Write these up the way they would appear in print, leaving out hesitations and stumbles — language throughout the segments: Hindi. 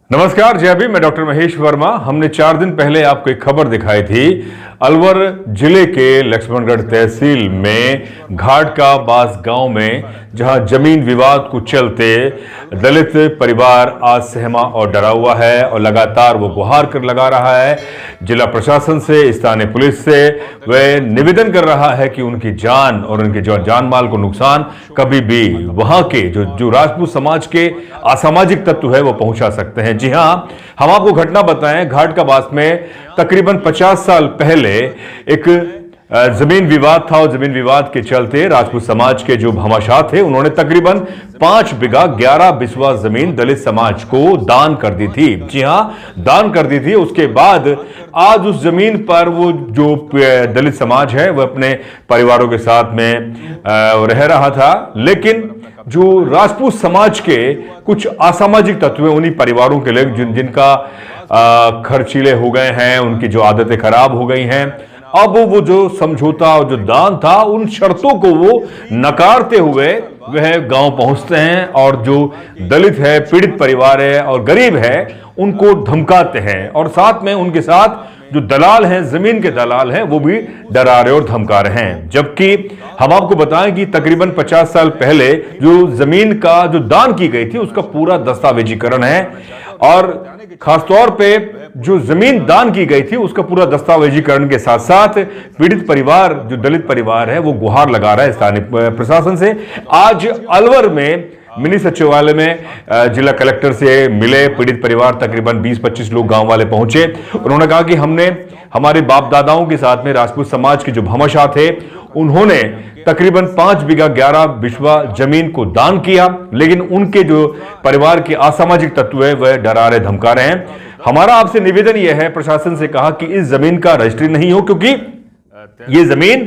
नमस्कार, जय भीम। मैं डॉक्टर महेश वर्मा। हमने 4 दिन पहले आपको एक खबर दिखाई थी। अलवर जिले के लक्ष्मणगढ़ तहसील में घाट का बास गांव में, जहां जमीन विवाद को चलते दलित परिवार आज सहमा और डरा हुआ है और लगातार वो गुहार कर लगा रहा है जिला प्रशासन से, स्थानीय पुलिस से। वह निवेदन कर रहा है कि उनकी जान और उनके जो जान माल को नुकसान कभी भी वहां के जो राजपूत समाज के असामाजिक तत्व है वो पहुंचा सकते हैं। जी हां, हम आपको घटना बताएं। घाट का बास में तकरीबन 50 साल पहले एक जमीन विवाद था और जमीन विवाद के चलते राजपूत समाज के जो भामाशाह थे, उन्होंने तकरीबन 5 बीघा 11 बिस्वा जमीन दलित समाज को दान कर दी थी। जी हां, दान कर दी थी। उसके बाद आज उस जमीन पर वो जो दलित समाज है वह अपने परिवारों के साथ में रह रहा था, लेकिन जो राजपूत समाज के कुछ असामाजिक तत्व उन्हीं परिवारों के लिए जिनका खर्चीले हो गए हैं, उनकी जो आदतें खराब हो गई हैं, अब वो जो समझौता और जो दान था उन शर्तों को वो नकारते हुए वह गांव पहुंचते हैं और जो दलित है, पीड़ित परिवार है और गरीब है, उनको धमकाते हैं और साथ में उनके साथ जो दलाल हैं, जमीन के दलाल हैं, वो भी डरा रहे और धमका रहे हैं। जबकि हम आपको बताएं कि तकरीबन 50 साल पहले जो जमीन का जो दान की गई थी उसका पूरा दस्तावेजीकरण है और खासतौर पे जो जमीन दान की गई थी उसका पूरा दस्तावेजीकरण के साथ साथ पीड़ित परिवार, जो दलित परिवार है, वो गुहार लगा रहा है स्थानीय प्रशासन से। आज अलवर में मिनी सचिवालय में जिला कलेक्टर से मिले पीड़ित परिवार, तकरीबन 20-25 लोग गांव वाले पहुंचे। उन्होंने कहा कि हमने हमारे बाप दादाओं के साथ में राजपूत समाज के जो भामाशाह थे, उन्होंने तकरीबन 5 बीघा 11 बिस्वा जमीन को दान किया, लेकिन उनके जो परिवार के असामाजिक तत्व है वह डरा रहे, धमका रहे हैं। हमारा आपसे निवेदन यह है, प्रशासन से कहा कि इस जमीन का रजिस्ट्री नहीं हो, क्योंकि यह जमीन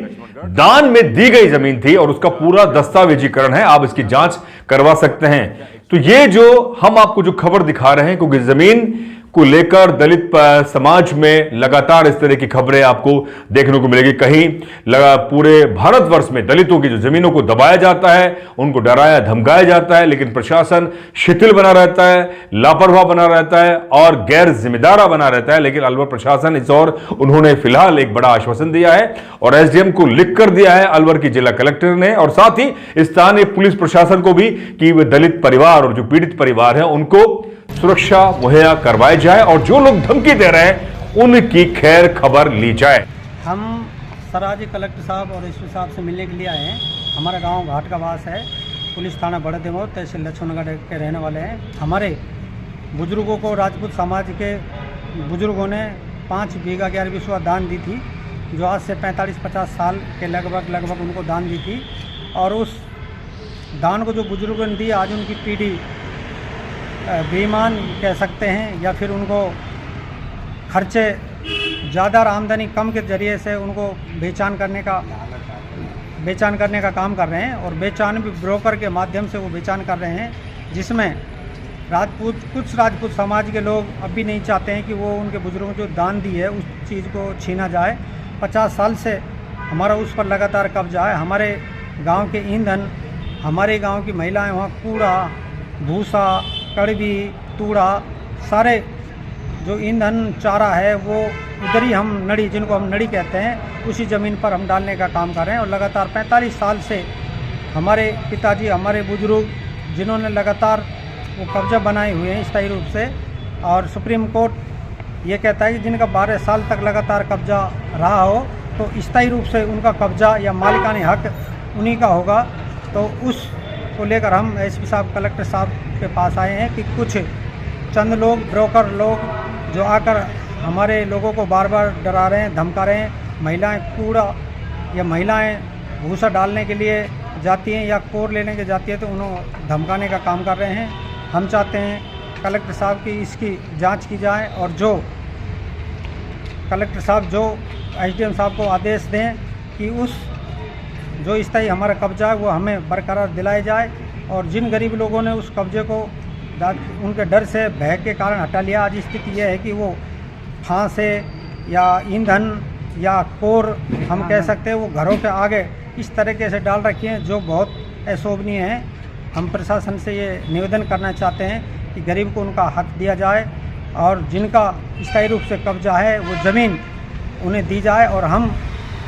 दान में दी गई जमीन थी और उसका पूरा दस्तावेजीकरण है, आप इसकी जांच करवा सकते हैं। तो ये जो हम आपको जो खबर दिखा रहे हैं, क्योंकि जमीन को लेकर दलित समाज में लगातार इस तरह की खबरें आपको देखने को मिलेगी। कहीं पूरे भारतवर्ष में दलितों की जो जमीनों को दबाया जाता है, उनको डराया धमकाया जाता है, लेकिन प्रशासन शिथिल बना रहता है, लापरवाह बना रहता है और गैर जिम्मेदार बना रहता है। लेकिन अलवर प्रशासन इस ओर उन्होंने फिलहाल एक बड़ा आश्वासन दिया है और एसडीएम को लिख कर दिया है अलवर की जिला कलेक्टर ने, और साथ ही स्थानीय पुलिस प्रशासन को भी कि वे दलित परिवार और जो पीड़ित परिवार है उनको सुरक्षा मुहैया करवाई जाए और जो लोग धमकी दे रहे हैं उनकी खैर खबर ली जाए। हम सराजी कलेक्टर साहब और एसपी साहब से मिलने के लिए आए हैं। हमारा गांव घाट का बास है, पुलिस थाना बड़े देमो, तहसील लक्ष्मणगढ़ के रहने वाले हैं। हमारे बुजुर्गों को, राजपूत समाज के बुजुर्गों ने 5 बीघा 11 बिस्वा दान दी थी, जो आज से 45-50 साल के लगभग उनको दान दी थी। और उस दान को जो बुजुर्गों ने दी, आज उनकी पीढ़ी बेईमान कह सकते हैं या फिर उनको खर्चे ज़्यादा और आमदनी कम के ज़रिए से उनको बेचान करने का काम कर रहे हैं और बेचान भी ब्रोकर के माध्यम से वो बेचान कर रहे हैं, जिसमें कुछ राजपूत समाज के लोग अब भी नहीं चाहते हैं कि वो उनके बुजुर्गों को जो दान दी है उस चीज़ को छीना जाए। 50 साल से हमारा उस पर लगातार कब्जा है। हमारे गाँव के ईंधन, हमारे गाँव की महिलाएँ वहाँ कूड़ा, भूसा, कड़वी, तूड़ा, सारे जो ईंधन चारा है वो उधर ही हम नड़ी, जिनको हम नड़ी कहते हैं, उसी ज़मीन पर हम डालने का काम कर रहे हैं। और लगातार 45 साल से हमारे पिताजी, हमारे बुजुर्ग, जिन्होंने लगातार वो कब्जा बनाए हुए हैं स्थायी रूप से, और सुप्रीम कोर्ट ये कहता है कि जिनका 12 साल तक लगातार कब्जा रहा हो तो स्थायी रूप से उनका कब्जा या मालिकानी हक उन्हीं का होगा। तो उस को लेकर हम एसपी साहब, कलेक्टर साहब के पास आए हैं कि कुछ चंद लोग, ब्रोकर लोग जो आकर हमारे लोगों को बार बार डरा रहे हैं, धमका रहे हैं। महिलाएं कूड़ा या महिलाएं भूसा डालने के लिए जाती हैं या कोर लेने के जाती है तो उन्हें धमकाने का काम कर रहे हैं। हम चाहते हैं कलेक्टर साहब की इसकी जांच की जाए और जो कलेक्टर साहब जो एसडीएम साहब को आदेश दें कि उस जो स्थायी हमारा कब्जा है वो हमें बरकरार दिलाया जाए। और जिन गरीब लोगों ने उस कब्जे को उनके डर से, भय के कारण हटा लिया, आज स्थिति यह है कि वो फांसे या ईंधन या कोर हम कह सकते हैं वो घरों के आगे इस तरीके से डाल रखी हैं, जो बहुत अशोभनीय है। हम प्रशासन से ये निवेदन करना चाहते हैं कि गरीब को उनका हक दिया जाए और जिनका स्थायी रूप से कब्जा है वो ज़मीन उन्हें दी जाए।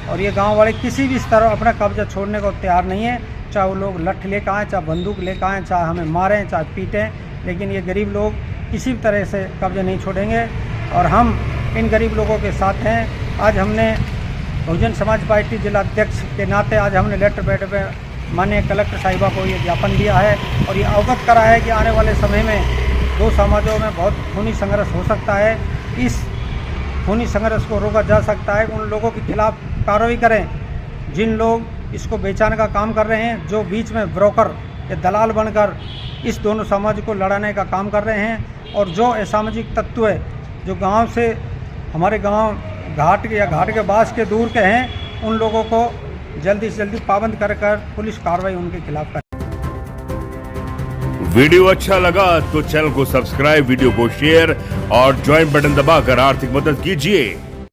और ये गांव वाले किसी भी स्तर पर अपना कब्जा छोड़ने को तैयार नहीं है, चाहे वो लोग लठ लेकर आएँ, चाहे बंदूक लेकर आएँ, चाहे हमें मारें, चाहे पीटें, लेकिन ये गरीब लोग किसी भी तरह से कब्जा नहीं छोड़ेंगे और हम इन गरीब लोगों के साथ हैं। आज हमने बहुजन समाज पार्टी जिला अध्यक्ष के नाते आज हमने लेटर पैड पे माननीय कलेक्टर साहिबा को ये ज्ञापन दिया है और ये अवगत करा है कि आने वाले समय में दो समाजों में बहुत खूनी संघर्ष हो सकता है। इस खूनी संघर्ष को रोका जा सकता है, उन लोगों के खिलाफ कार्रवाई करें जिन लोग इसको बेचने का काम कर रहे हैं, जो बीच में ब्रोकर या दलाल बनकर इस दोनों समाज को लड़ाने का काम कर रहे हैं और जो असामाजिक तत्व है जो गांव से हमारे गांव घाट के पास के दूर के हैं, उन लोगों को जल्दी से जल्दी पाबंद कर पुलिस कार्रवाई उनके खिलाफ करे। वीडियो अच्छा लगा तो चैनल को सब्सक्राइब, वीडियो को शेयर और ज्वाइन बटन दबाकर आर्थिक मदद कीजिए।